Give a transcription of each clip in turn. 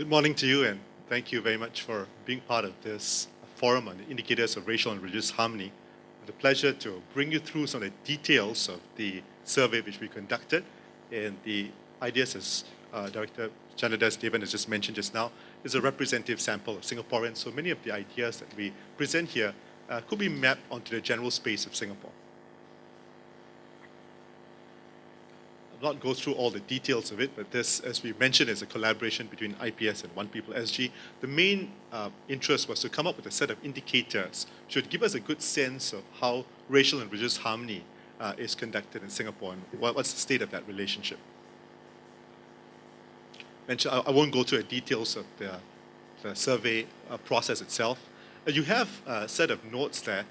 Good morning to you, and thank you very much for being part of this forum on the indicators of racial and religious harmony. It's a pleasure to bring you through some of the details of the survey which we conducted, and the ideas, as Director Chandradas Devan has just mentioned just now, is a representative sample of Singaporeans. So many of the ideas that we present here could be mapped onto the general space of Singapore. Not go through all the details of it, but this, as we mentioned, is a collaboration between IPS and OnePeople.sg. The main interest was to come up with a set of indicators which would give us a good sense of how racial and religious harmony is conducted in Singapore and what's the state of that relationship. I won't go through the details of the survey process itself. You have a set of notes there.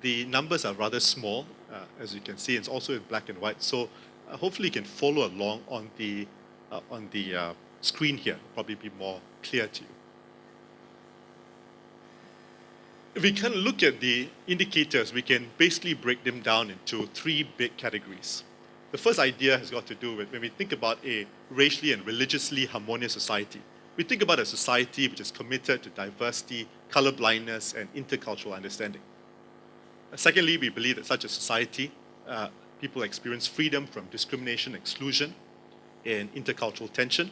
The numbers are rather small, as you can see. It's also in black and white, so hopefully you can follow along on the screen here. It'll probably be more clear to you. If we kind of look at the indicators, we can basically break them down into three big categories. The first idea has got to do with when we think about a racially and religiously harmonious society. We think about a society which is committed to diversity, colorblindness, and intercultural understanding. Secondly, we believe that such a society, people experience freedom from discrimination, exclusion, and intercultural tension.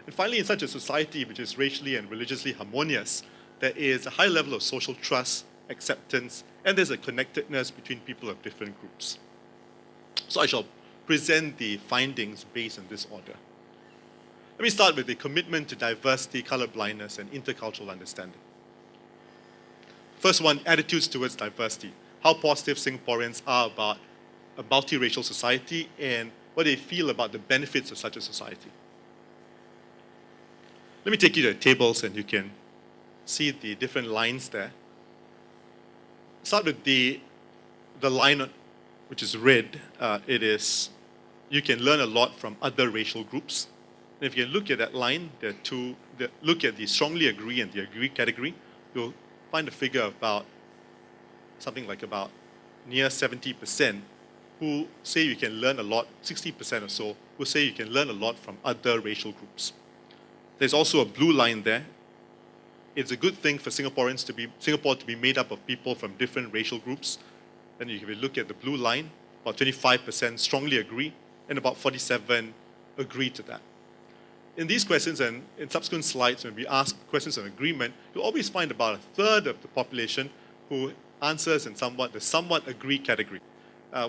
And finally, in such a society which is racially and religiously harmonious, there is a high level of social trust, acceptance, and there's a connectedness between people of different groups. So I shall present the findings based on this order. Let me start with the commitment to diversity, colorblindness, and intercultural understanding. First one, attitudes towards diversity. How positive Singaporeans are about a multiracial society and what they feel about the benefits of such a society. Let me take you to the tables and you can see the different lines there. Start with the line which is red. It is, you can learn a lot from other racial groups. And if you look at that line, there are two, look at the strongly agree and the agree category, you'll find a figure about something like about near 70% who say you can learn a lot, 60% or so, who say you can learn a lot from other racial groups. There's also a blue line there. It's a good thing for Singapore to be made up of people from different racial groups. And if you look at the blue line, about 25% strongly agree, and about 47% agree to that. In these questions and in subsequent slides, when we ask questions of agreement, you'll always find about a third of the population who answers in the somewhat agree category.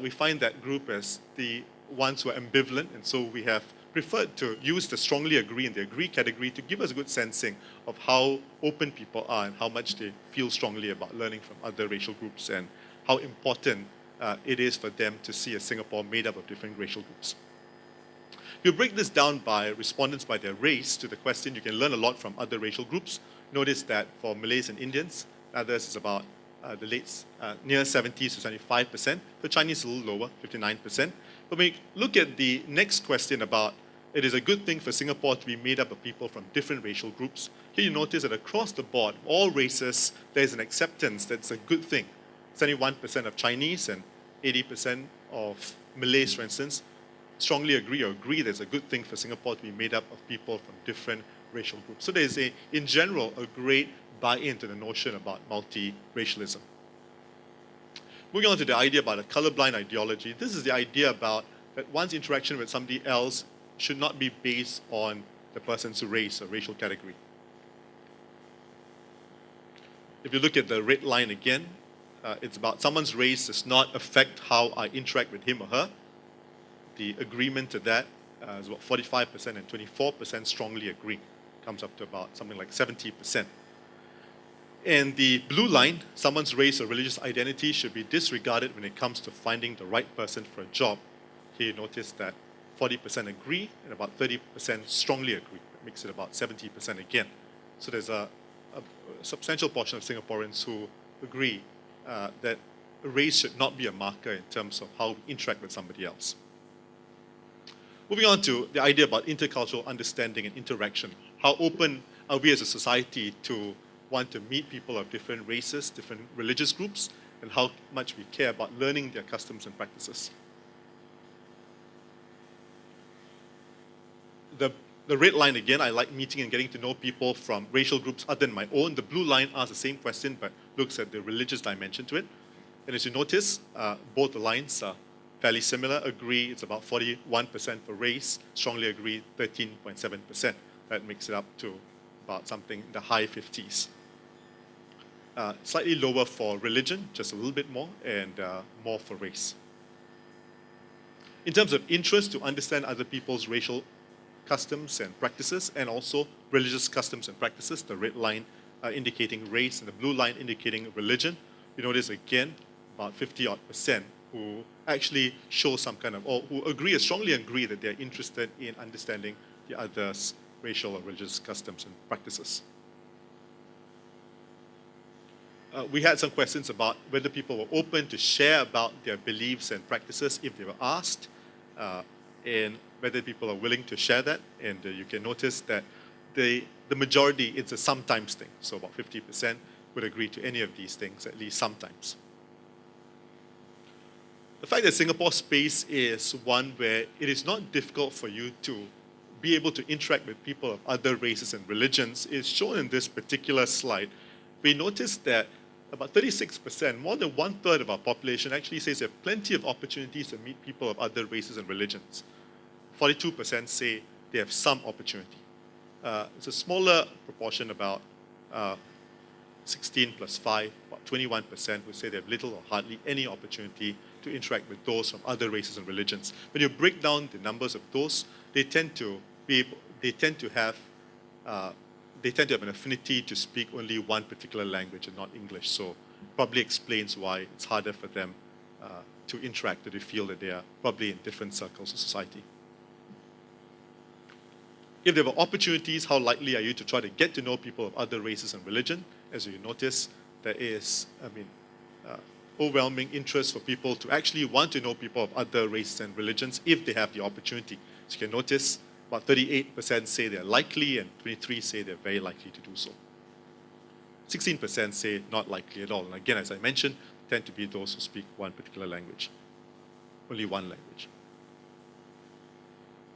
We find that group as the ones who are ambivalent, and so we have preferred to use the strongly agree and the agree category to give us a good sensing of how open people are and how much they feel strongly about learning from other racial groups and how important it is for them to see a Singapore made up of different racial groups. You break this down by respondents by their race to the question, you can learn a lot from other racial groups. Notice that for Malays and Indians, others is about near 70 to 75%. For Chinese, is a little lower, 59%. But when we look at the next question about it is a good thing for Singapore to be made up of people from different racial groups, here you notice that across the board, all races, there's an acceptance that's a good thing. 71% of Chinese and 80% of Malays, for instance, strongly agree or agree there's a good thing for Singapore to be made up of people from different racial groups. So there's in general, a great buy-in to the notion about multi-racialism. Moving on to the idea about a colorblind ideology, this is the idea about that one's interaction with somebody else should not be based on the person's race or racial category. If you look at the red line again, it's about someone's race does not affect how I interact with him or her. The agreement to that is about 45% and 24% strongly agree. Comes up to about something like 70%. And the blue line, someone's race or religious identity should be disregarded when it comes to finding the right person for a job. Here you notice that 40% agree and about 30% strongly agree. That makes it about 70% again. So there's a substantial portion of Singaporeans who agree that race should not be a marker in terms of how we interact with somebody else. Moving on to the idea about intercultural understanding and interaction. How open are we as a society to want to meet people of different races, different religious groups, and how much we care about learning their customs and practices. The The red line, again, I like meeting and getting to know people from racial groups other than my own. The blue line asks the same question, but looks at the religious dimension to it. And as you notice, both the lines are fairly similar. Agree, it's about 41% for race. Strongly agree, 13.7%. That makes it up to about something in the high 50s. Slightly lower for religion, just a little bit more, and more for race. In terms of interest to understand other people's racial customs and practices, and also religious customs and practices, the red line indicating race and the blue line indicating religion, you notice again about 50-odd% who actually show some kind of, or who agree, or strongly agree that they're interested in understanding the other's racial or religious customs and practices. We had some questions about whether people were open to share about their beliefs and practices if they were asked, and whether people are willing to share that. And you can notice that the majority, it's a sometimes thing. So about 50% would agree to any of these things, at least sometimes. The fact that Singapore space is one where it is not difficult for you to be able to interact with people of other races and religions is shown in this particular slide. We noticed that about 36%, more than 1/3 of our population actually says they have plenty of opportunities to meet people of other races and religions. 42% say they have some opportunity. It's a smaller proportion, about 16 plus 5, about 21% would say they have little or hardly any opportunity to interact with those from other races and religions. When you break down the numbers of those, they tend to have an affinity to speak only one particular language and not English. So probably explains why it's harder for them to interact, that they feel that they are probably in different circles of society. If there were opportunities, how likely are you to try to get to know people of other races and religion? As you notice, there is, overwhelming interest for people to actually want to know people of other races and religions if they have the opportunity. So you can notice about 38% say they're likely, and 23% say they're very likely to do so. 16% say not likely at all. And again, as I mentioned, tend to be those who speak one particular language, only one language.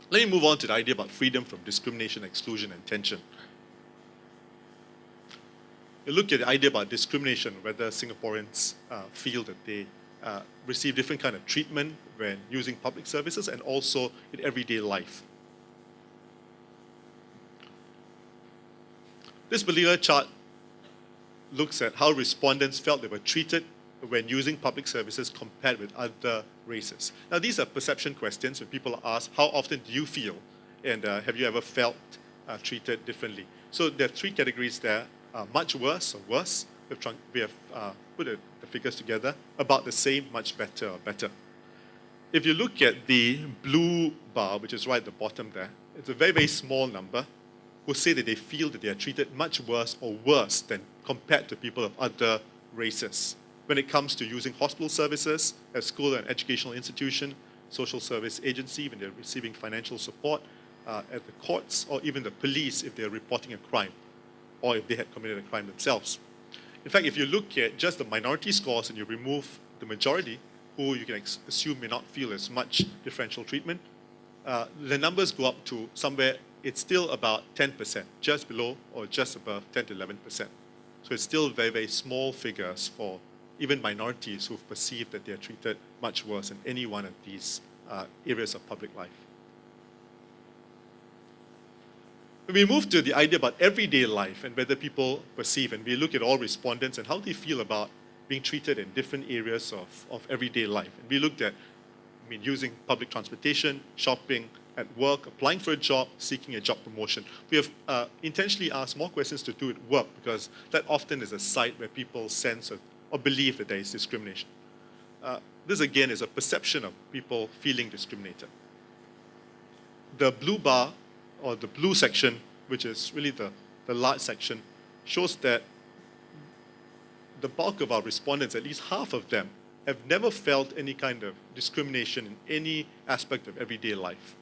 Let me move on to the idea about freedom from discrimination, exclusion, and tension. You look at the idea about discrimination, whether Singaporeans feel that they receive different kind of treatment when using public services and also in everyday life. This particular chart looks at how respondents felt they were treated when using public services compared with other races. Now, these are perception questions when people are asked, how often do you feel? And have you ever felt treated differently? So there are three categories there, much worse or worse. We have put the figures together, about the same, much better, or better. If you look at the blue bar, which is right at the bottom there, it's a very, very small number who say that they feel that they are treated much worse or worse than compared to people of other races. When it comes to using hospital services, at school and educational institution, social service agency, when they're receiving financial support, at the courts, or even the police if they're reporting a crime, or if they had committed a crime themselves. In fact, if you look at just the minority scores and you remove the majority, who you can assume may not feel as much differential treatment, the numbers go up to somewhere, it's still about 10%, just below or just above 10 to 11%. So it's still very, very small figures for even minorities who've perceived that they're treated much worse in any one of these areas of public life. When we move to the idea about everyday life and whether people perceive, and we look at all respondents and how they feel about being treated in different areas of everyday life. And we looked at using public transportation, shopping, at work, applying for a job, seeking a job promotion. We have intentionally asked more questions to do with work because that often is a site where people sense or believe that there is discrimination. This again is a perception of people feeling discriminated. The blue bar, or the blue section, which is really the large section, shows that the bulk of our respondents, at least half of them, have never felt any kind of discrimination in any aspect of everyday life.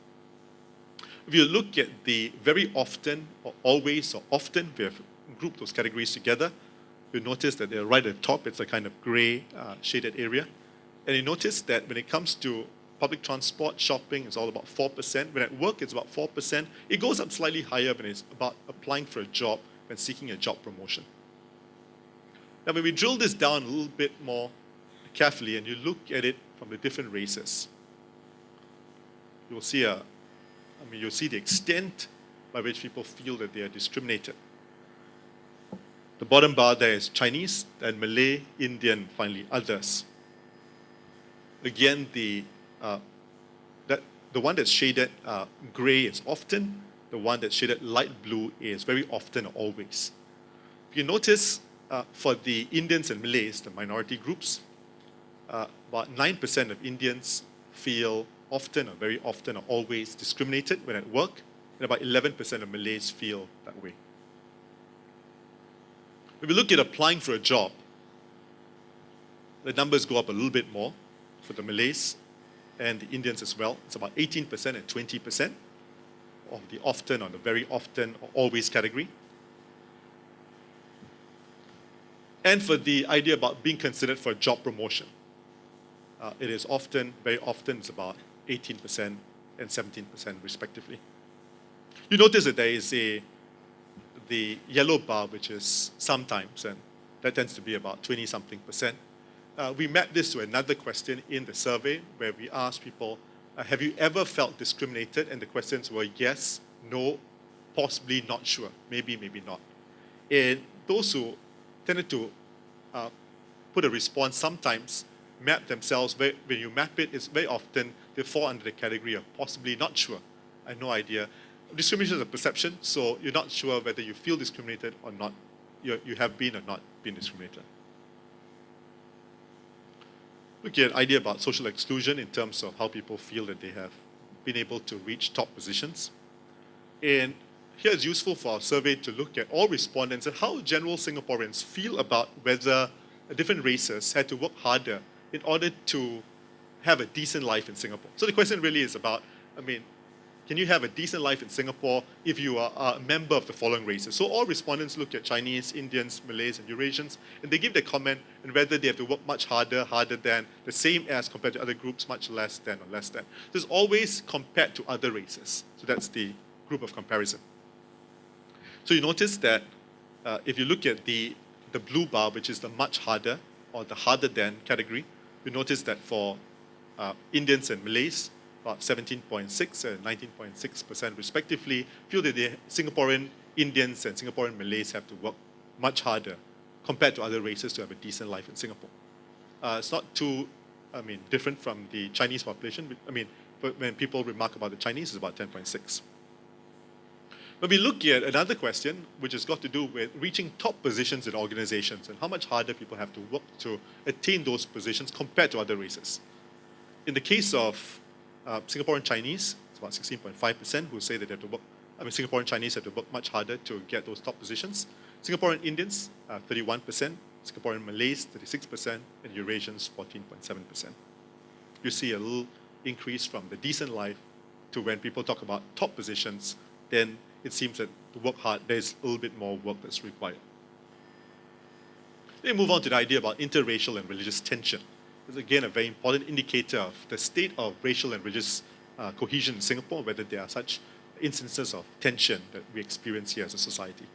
If you look at the very often, or always, or often, we have grouped those categories together. You notice that they're right at the top, it's a kind of gray shaded area. And you notice that when it comes to public transport, shopping is all about 4%. When at work, it's about 4%. It goes up slightly higher when it's about applying for a job, when seeking a job promotion. Now, when we drill this down a little bit more carefully and you look at it from the different races, you'll see you'll see the extent by which people feel that they are discriminated. The bottom bar there is Chinese, then Malay, Indian, finally others. Again, the one that's shaded gray is often, the one that's shaded light blue is very often or always. If you notice, for the Indians and Malays, the minority groups, about 9% of Indians feel often or very often or always discriminated when at work, and about 11% of Malays feel that way. If we look at applying for a job, the numbers go up a little bit more for the Malays and the Indians as well. It's about 18% and 20% of the often or the very often or always category. And for the idea about being considered for a job promotion, it is often, very often, it's about 18% and 17% respectively. You notice that there is the yellow bar, which is sometimes, and that tends to be about 20-something%. We mapped this to another question in the survey where we asked people, have you ever felt discriminated? And the questions were yes, no, possibly, not sure, maybe, maybe not. And those who tended to put a response sometimes map themselves, when you map it, it's very often they fall under the category of possibly not sure. I have no idea. Discrimination is a perception, so you're not sure whether you feel discriminated or not. You have been or not been discriminated. Look at an idea about social exclusion in terms of how people feel that they have been able to reach top positions. And here it's useful for our survey to look at all respondents and how general Singaporeans feel about whether different races had to work harder in order to have a decent life in Singapore. So the question really is about, can you have a decent life in Singapore if you are a member of the following races? So all respondents look at Chinese, Indians, Malays, and Eurasians, and they give their comment on whether they have to work much harder, harder than, the same as compared to other groups, much less than, or less than. So it's always compared to other races. So that's the group of comparison. So you notice that if you look at the blue bar, which is the much harder, or the harder than category, you notice that for Indians and Malays, about 17.6% and 19.6% respectively, feel that the Singaporean Indians and Singaporean Malays have to work much harder compared to other races to have a decent life in Singapore. It's not too, different from the Chinese population. When people remark about the Chinese, it's about 10.6. When we look at another question, which has got to do with reaching top positions in organizations and how much harder people have to work to attain those positions compared to other races. In the case of Singaporean Chinese, it's about 16.5% who say that they have to work, Singaporean Chinese have to work much harder to get those top positions. Singaporean Indians, 31%, Singaporean Malays, 36%, and Eurasians, 14.7%. You see a little increase from the decent life to when people talk about top positions, then it seems that to work hard, there's a little bit more work that's required. Then we move on to the idea about interracial and religious tension. It's again a very important indicator of the state of racial and religious cohesion in Singapore, whether there are such instances of tension that we experience here as a society.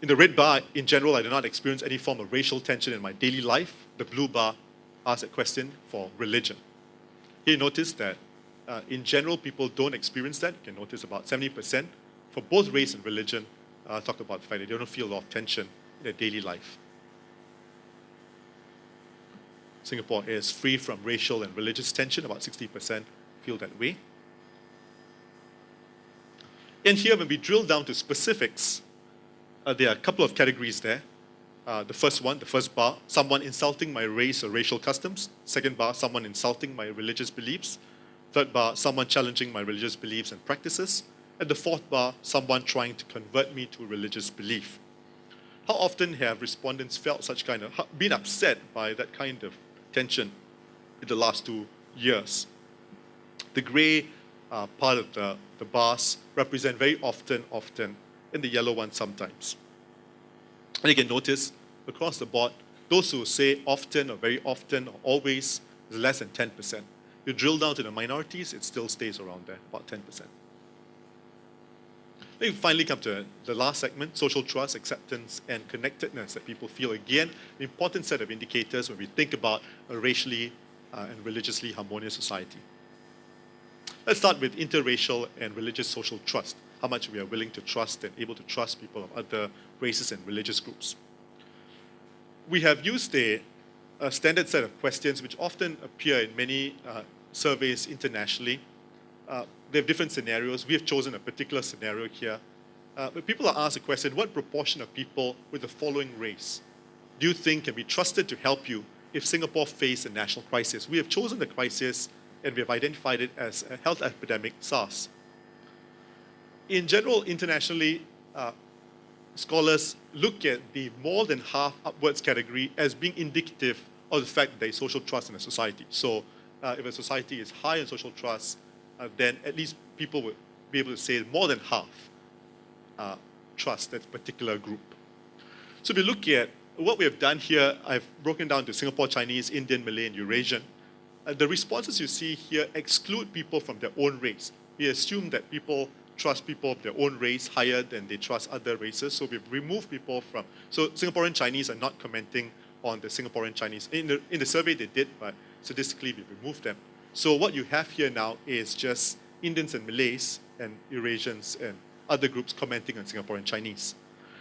In the red bar, in general, I do not experience any form of racial tension in my daily life. The blue bar asks a question for religion. Here you notice that in general, people don't experience that. You can notice about 70% for both race and religion talk about the fact that they don't feel a lot of tension in their daily life. Singapore is free from racial and religious tension. About 60% feel that way. And here, when we drill down to specifics, there are a couple of categories there. The first bar, someone insulting my race or racial customs. Second bar, someone insulting my religious beliefs. Third bar, someone challenging my religious beliefs and practices. And the fourth bar, someone trying to convert me to a religious belief. How often have respondents felt been upset by that kind of tension in the last 2 years? The gray part of the bars represent very often, and the yellow one sometimes. And you can notice across the board, Those who say often or very often or always is less than 10%. You drill down to the minorities, it still stays around there, about 10%. Then you finally come to the last segment, social trust, acceptance, and connectedness that people feel. Again, an important set of indicators when we think about a racially and religiously harmonious society. Let's start with interracial and religious social trust, how much we are willing to trust and able to trust people of other races and religious groups. We have used a standard set of questions which often appear in many surveys internationally. They have different scenarios. We have chosen a particular scenario here. But people are asked the question, what proportion of people with the following race do you think can be trusted to help you if Singapore faced a national crisis? We have chosen the crisis and we have identified it as a health epidemic, SARS. In general, internationally, scholars look at the more than half upwards category as being indicative of the fact that there is social trust in a society. So if a society is high in social trust, then at least people would be able to say more than half trust that particular group. So if you look at what we have done here, I've broken down to Singapore Chinese, Indian, Malay, and Eurasian. The responses you see here exclude people from their own race. We assume that people trust people of their own race higher than they trust other races, so we've removed people from... So Singaporean Chinese are not commenting on the Singaporean Chinese. In the survey they did, but statistically we removed them. So what you have here now is just Indians and Malays and Eurasians and other groups commenting on Singaporean Chinese.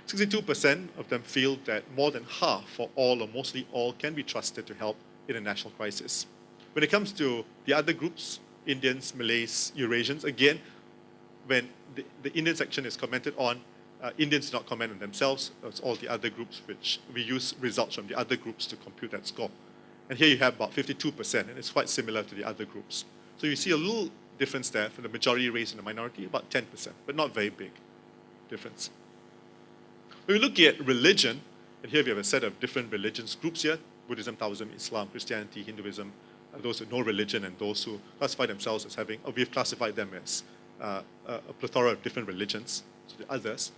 62% of them feel that more than half, or all, or mostly all, can be trusted to help in a national crisis. When it comes to the other groups, Indians, Malays, Eurasians, again, when the Indian section is commented on, Indians do not comment on themselves. It's all the other groups, which we use results from the other groups to compute that score. And here you have about 52%, and it's quite similar to the other groups. So you see a little difference there for the majority race and the minority, about 10%, but not very big difference. When we look at religion, and here we have a set of different religions groups here, Buddhism, Taoism, Islam, Christianity, Hinduism, those with no religion and those who classify themselves as having, or we've classified them as a plethora of different religions, so the others.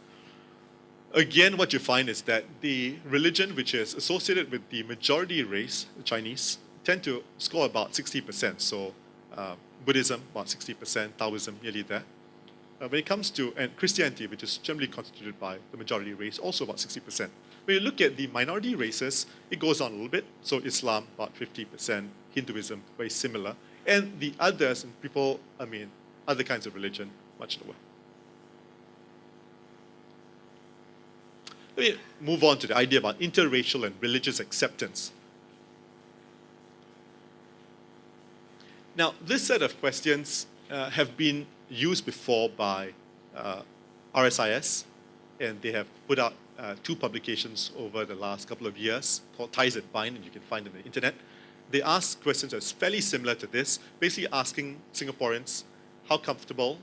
Again, what you find is that the religion which is associated with the majority race, the Chinese, tend to score about 60%. So Buddhism, about 60%, Taoism, nearly there. When it comes to and Christianity, which is generally constituted by the majority race, also about 60%. When you look at the minority races, it goes on a little bit. So Islam, about 50%, Hinduism, very similar. And the others, and people, other kinds of religion, much lower. Let me move on to the idea about interracial and religious acceptance. Now, this set of questions have been used before by RSIS, and they have put out 2 publications over the last couple of years called Ties That Bind, and you can find them on the internet. They ask questions that's fairly similar to this, basically asking Singaporeans how comfortable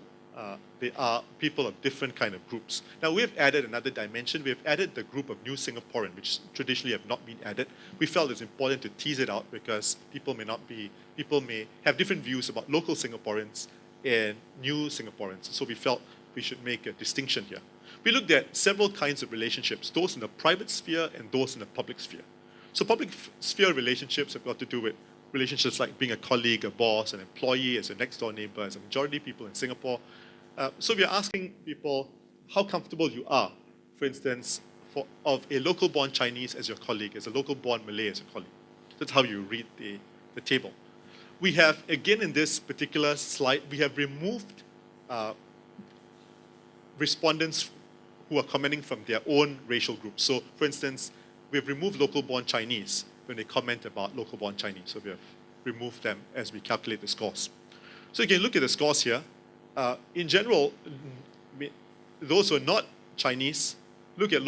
they are people of different kind of groups. Now, we have added another dimension. We have added the group of new Singaporean, which traditionally have not been added. We felt it's important to tease it out because people may have different views about local Singaporeans and new Singaporeans. So we felt we should make a distinction here. We looked at several kinds of relationships, those in the private sphere and those in the public sphere. So public sphere relationships have got to do with relationships like being a colleague, a boss, an employee, as a next door neighbor, as a majority people in Singapore. So we are asking people how comfortable you are, for instance, of a local-born Chinese as your colleague, as a local-born Malay as a colleague. That's how you read the table. We have, again in this particular slide, we have removed respondents who are commenting from their own racial groups. So, for instance, we have removed local-born Chinese when they comment about local-born Chinese. So we have removed them as we calculate the scores. So you can look at the scores here. In general, those who are not Chinese look at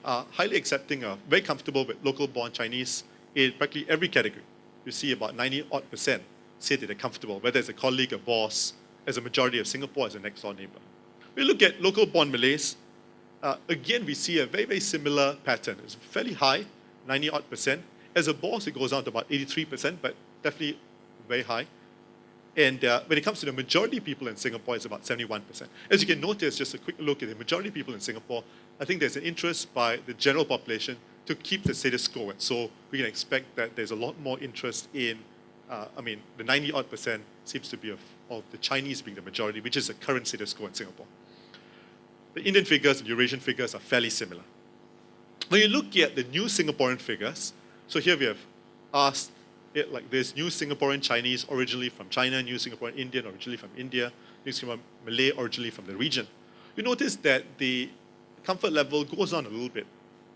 are highly accepting, very comfortable with local-born Chinese in practically every category. You see about 90-odd% say that they're comfortable, whether it's a colleague, a boss, as a majority of Singapore, as a next-door neighbor. We look at local-born Malays. Again, we see a very, very similar pattern. It's fairly high, 90-odd%. As a boss, it goes down to about 83%, but definitely very high. And when it comes to the majority people in Singapore, it's about 71%. As you can notice, just a quick look at the majority people in Singapore, I think there's an interest by the general population to keep the status quo. And so we can expect that there's a lot more interest in, the 90-odd% seems to be of the Chinese being the majority, which is the current status quo in Singapore. The Indian figures and Eurasian figures are fairly similar. When you look at the new Singaporean figures, so here we have asked it like this: new Singaporean Chinese originally from China, new Singaporean Indian originally from India, new Singaporean Malay originally from the region. You notice that the comfort level goes down a little bit.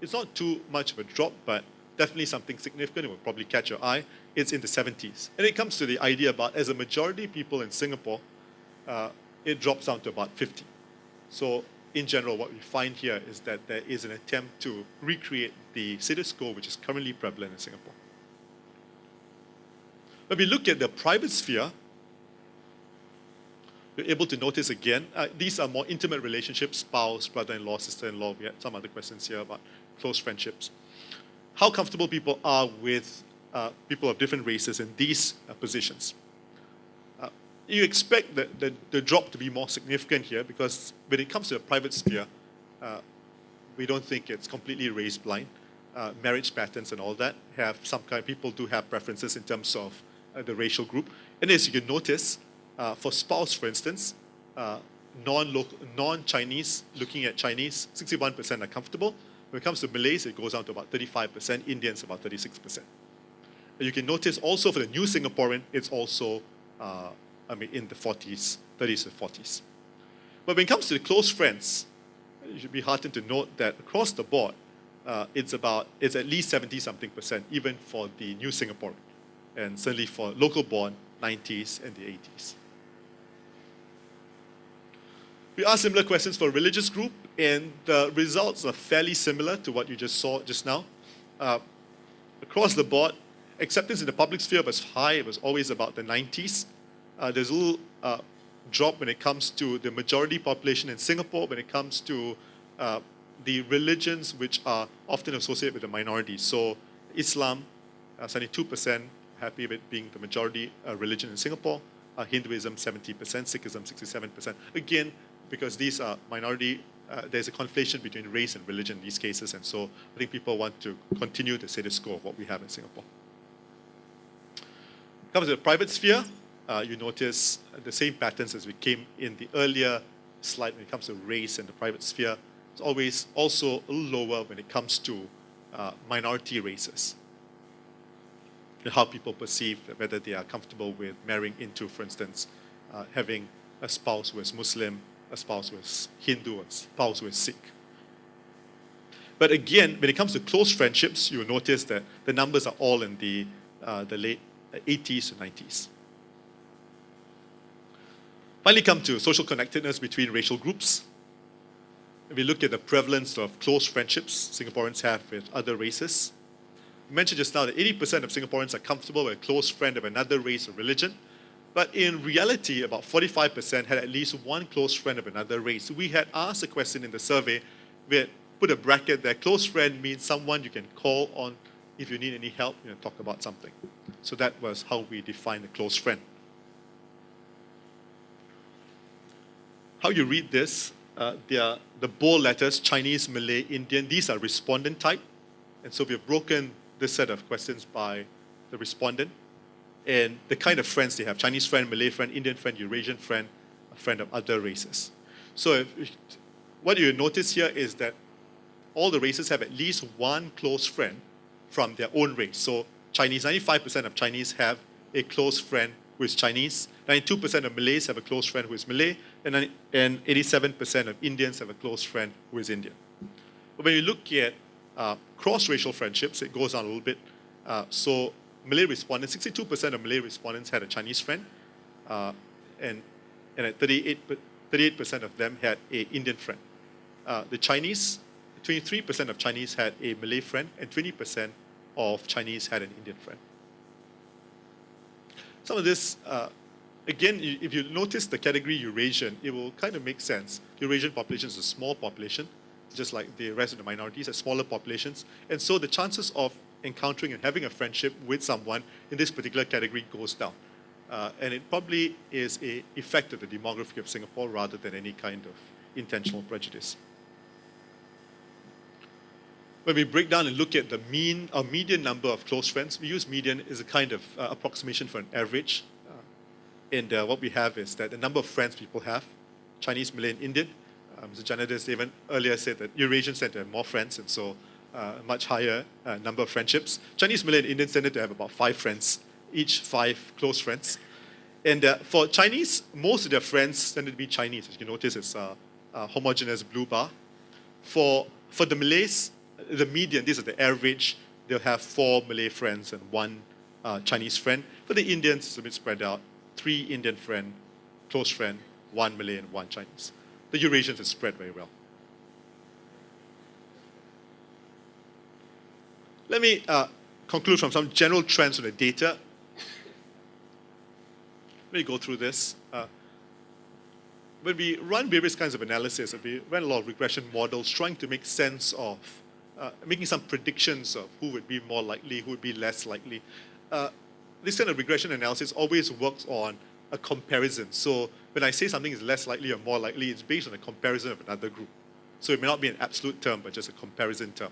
It's not too much of a drop, but definitely something significant. It will probably catch your eye. It's in the 70s. And it comes to the idea about, as a majority of people in Singapore, it drops down to about 50. So in general, what we find here is that there is an attempt to recreate the status quo which is currently prevalent in Singapore. When we look at the private sphere, you're able to notice again, these are more intimate relationships: spouse, brother-in-law, sister-in-law. We had some other questions here about close friendships. How comfortable people are with people of different races in these positions. You expect the drop to be more significant here, because when it comes to the private sphere, we don't think it's completely race blind. Marriage patterns and all that have some kind. People do have preferences in terms of the racial group. And as you can notice, for spouse, for instance, non-Chinese, looking at Chinese, 61% are comfortable. When it comes to Malays, it goes down to about 35%, Indians about 36%. And you can notice also for the new Singaporean, it's also in the 40s, 30s to 40s. But when it comes to the close friends, you should be heartened to note that across the board, it's at least 70-something%, even for the new Singaporean, and certainly for local born, 90s and the 80s. We asked similar questions for a religious group, and the results are fairly similar to what you just saw just now. Across the board, acceptance in the public sphere was high. It was always about the 90s. There's a little drop when it comes to the majority population in Singapore, when it comes to the religions which are often associated with the minorities. So Islam, 72%, happy with being the majority religion in Singapore. Hinduism, 70%, Sikhism, 67%. Again, because these are minority, there's a conflation between race and religion in these cases, and so I think people want to continue the status quo of what we have in Singapore. Comes to the private sphere, you notice the same patterns as we came in the earlier slide when it comes to race and the private sphere. It's always also a little lower when it comes to minority races. And how people perceive whether they are comfortable with marrying into, for instance, having a spouse who is Muslim, a spouse who is Hindu, a spouse who is Sikh. But again, when it comes to close friendships, you'll notice that the numbers are all in the late 80s to 90s. Finally, come to social connectedness between racial groups. If we look at the prevalence of close friendships Singaporeans have with other races, I mentioned just now that 80% of Singaporeans are comfortable with a close friend of another race or religion. But in reality, about 45% had at least one close friend of another race. We had asked a question in the survey. We had put a bracket there. Close friend means someone you can call on if you need any help, talk about something. So that was how we defined a close friend. How you read this, the bold letters, Chinese, Malay, Indian, these are respondent type. And so we've broken this set of questions by the respondent and the kind of friends they have: Chinese friend, Malay friend, Indian friend, Eurasian friend, a friend of other races. So what you notice here is that all the races have at least one close friend from their own race. So Chinese, 95% of Chinese have a close friend who is Chinese, 92% of Malays have a close friend who is Malay, and 87% of Indians have a close friend who is Indian. But when you look at cross-racial friendships, it goes on a little bit. So Malay respondents, 62% of Malay respondents had a Chinese friend, and at 38% of them had an Indian friend. The Chinese, 23% of Chinese had a Malay friend, and 20% of Chinese had an Indian friend. Some of this, again, if you notice the category Eurasian, it will kind of make sense. Eurasian population is a small population, just like the rest of the minorities, are smaller populations. And so the chances of encountering and having a friendship with someone in this particular category goes down. And it probably is an effect of the demography of Singapore rather than any kind of intentional prejudice. when we break down and look at the mean or median number of close friends, we use median as a kind of approximation for an average. And what we have is that the number of friends people have, Chinese, Malay, and Indian. Mr. Janardhan even earlier said that Eurasians tend to have more friends, and so a much higher number of friendships. Chinese, Malay, and Indians tended to have about 5 friends, each 5 close friends. And for Chinese, most of their friends tended to be Chinese. As you notice, it's a homogeneous blue bar. For the Malays, the median, this is the average, they'll have 4 Malay friends and 1 Chinese friend. For the Indians, it's a bit spread out. 3 Indian friend, close friend, 1 Malay and 1 Chinese. The Eurasians is spread very well. Let me conclude from some general trends on the data. Let me go through this. When we run various kinds of analysis, we ran a lot of regression models trying to make sense of, making some predictions of who would be more likely, who would be less likely. This kind of regression analysis always works on a comparison. So when I say something is less likely or more likely, it's based on a comparison of another group. So it may not be an absolute term, but just a comparison term.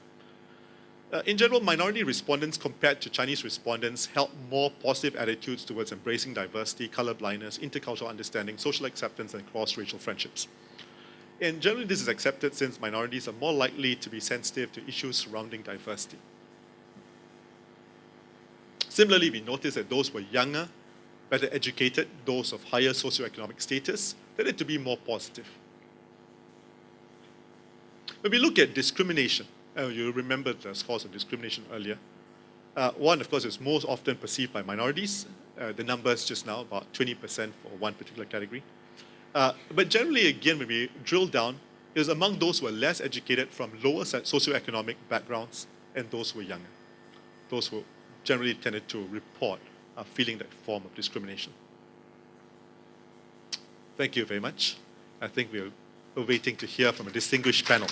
In general, minority respondents compared to Chinese respondents held more positive attitudes towards embracing diversity, colorblindness, intercultural understanding, social acceptance, and cross-racial friendships. And generally, this is accepted since minorities are more likely to be sensitive to issues surrounding diversity. Similarly, we noticed that those who were younger, better educated, those of higher socioeconomic status, tended to be more positive. When we look at discrimination, you remember the scores of discrimination earlier. One, of course, is most often perceived by minorities. The numbers just now, about 20% for one particular category. But generally, again, when we drill down, it was among those who were less educated from lower socioeconomic backgrounds and those who were younger. Those who generally tended to report feeling that form of discrimination. Thank you very much. I think we're waiting to hear from a distinguished panel.